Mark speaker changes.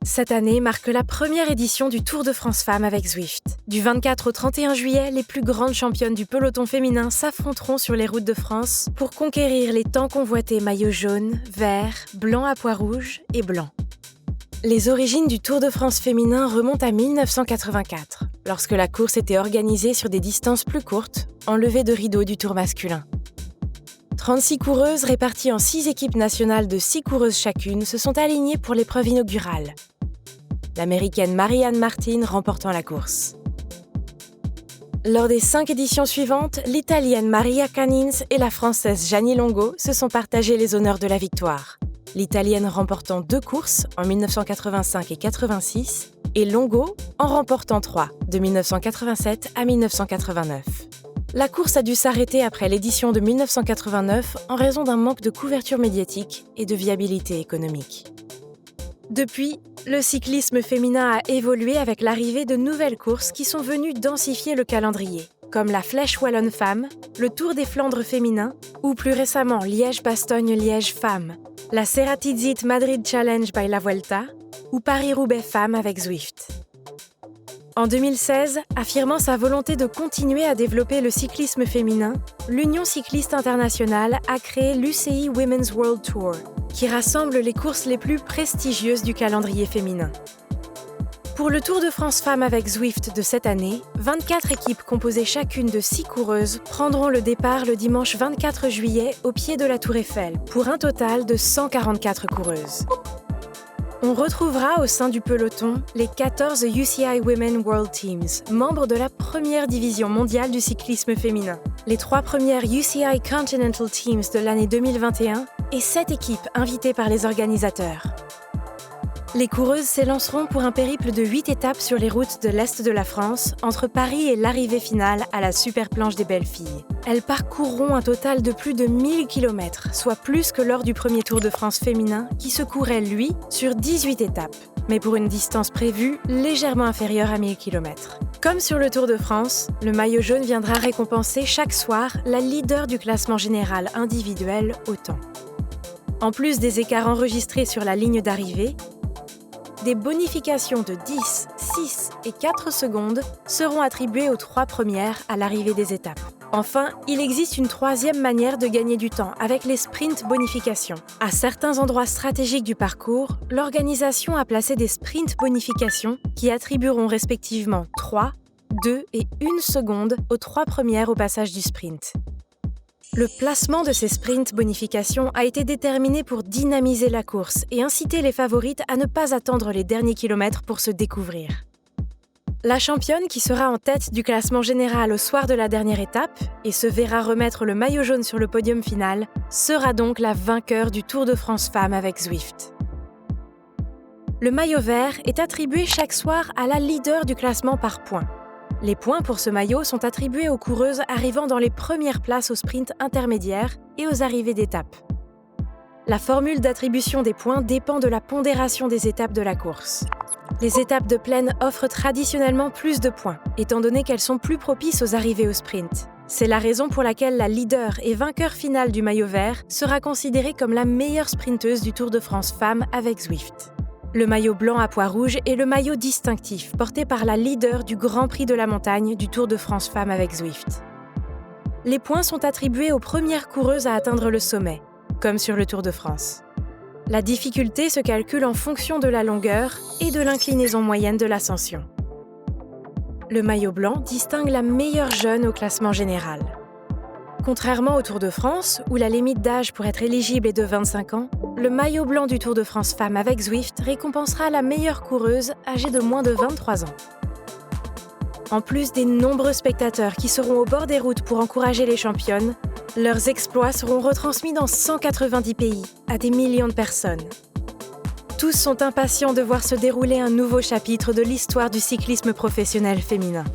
Speaker 1: Cette année marque la première édition du Tour de France Femmes avec Zwift. Du 24 au 31 juillet, les plus grandes championnes du peloton féminin s'affronteront sur les routes de France pour conquérir les tant convoités maillots jaunes, verts, blancs à pois rouges et blancs. Les origines du Tour de France féminin remontent à 1984, lorsque la course était organisée sur des distances plus courtes, enlevées de rideau du Tour masculin. 36 coureuses réparties en 6 équipes nationales de 6 coureuses chacune se sont alignées pour l'épreuve inaugurale. L'Américaine Mary-Ann Martin remportant la course. Lors des 5 éditions suivantes, l'Italienne Maria Canins et la Française Gianni Longo se sont partagés les honneurs de la victoire. L'Italienne remportant 2 courses en 1985 et 86, et Longo en remportant 3, de 1987 à 1989. La course a dû s'arrêter après l'édition de 1989 en raison d'un manque de couverture médiatique et de viabilité économique. Depuis, le cyclisme féminin a évolué avec l'arrivée de nouvelles courses qui sont venues densifier le calendrier, comme la Flèche Wallonne Femmes, le Tour des Flandres féminin ou plus récemment Liège-Bastogne-Liège Femmes, la Ceratizit Madrid Challenge by La Vuelta ou Paris-Roubaix Femmes avec Zwift. En 2016, affirmant sa volonté de continuer à développer le cyclisme féminin, l'Union cycliste internationale a créé l'UCI Women's World Tour, qui rassemble les courses les plus prestigieuses du calendrier féminin. Pour le Tour de France Femmes avec Zwift de cette année, 24 équipes composées chacune de 6 coureuses prendront le départ le dimanche 24 juillet au pied de la Tour Eiffel, pour un total de 144 coureuses. On retrouvera au sein du peloton les 14 UCI Women World Teams, membres de la première division mondiale du cyclisme féminin, les 3 premières UCI Continental Teams de l'année 2021 et 7 équipes invitées par les organisateurs. Les coureuses s'élanceront pour un périple de 8 étapes sur les routes de l'Est de la France, entre Paris et l'arrivée finale à la Super Planche des Belles Filles. Elles parcourront un total de plus de 1000 km, soit plus que lors du premier Tour de France féminin, qui se courait, lui, sur 18 étapes, mais pour une distance prévue légèrement inférieure à 1000 km. Comme sur le Tour de France, le maillot jaune viendra récompenser chaque soir la leader du classement général individuel au temps. En plus des écarts enregistrés sur la ligne d'arrivée, des bonifications de 10, 6 et 4 secondes seront attribuées aux 3 premières à l'arrivée des étapes. Enfin, il existe une 3e manière de gagner du temps avec les sprint bonifications. À certains endroits stratégiques du parcours, l'organisation a placé des sprint bonifications qui attribueront respectivement 3, 2 et 1 seconde aux 3 premières au passage du sprint. Le placement de ces sprint bonifications a été déterminé pour dynamiser la course et inciter les favorites à ne pas attendre les derniers kilomètres pour se découvrir. La championne qui sera en tête du classement général au soir de la dernière étape et se verra remettre le maillot jaune sur le podium final sera donc la vainqueur du Tour de France Femmes avec Zwift. Le maillot vert est attribué chaque soir à la leader du classement par points. Les points pour ce maillot sont attribués aux coureuses arrivant dans les premières places au sprint intermédiaire et aux arrivées d'étapes. La formule d'attribution des points dépend de la pondération des étapes de la course. Les étapes de plaine offrent traditionnellement plus de points, étant donné qu'elles sont plus propices aux arrivées au sprint. C'est la raison pour laquelle la leader et vainqueur finale du maillot vert sera considérée comme la meilleure sprinteuse du Tour de France Femmes avec Zwift. Le maillot blanc à pois rouge est le maillot distinctif porté par la leader du Grand Prix de la montagne du Tour de France Femmes avec Zwift. Les points sont attribués aux premières coureuses à atteindre le sommet, comme sur le Tour de France. La difficulté se calcule en fonction de la longueur et de l'inclinaison moyenne de l'ascension. Le maillot blanc distingue la meilleure jeune au classement général. Contrairement au Tour de France, où la limite d'âge pour être éligible est de 25 ans, le maillot blanc du Tour de France Femmes avec Zwift récompensera la meilleure coureuse âgée de moins de 23 ans. En plus des nombreux spectateurs qui seront au bord des routes pour encourager les championnes, leurs exploits seront retransmis dans 190 pays, à des millions de personnes. Tous sont impatients de voir se dérouler un nouveau chapitre de l'histoire du cyclisme professionnel féminin.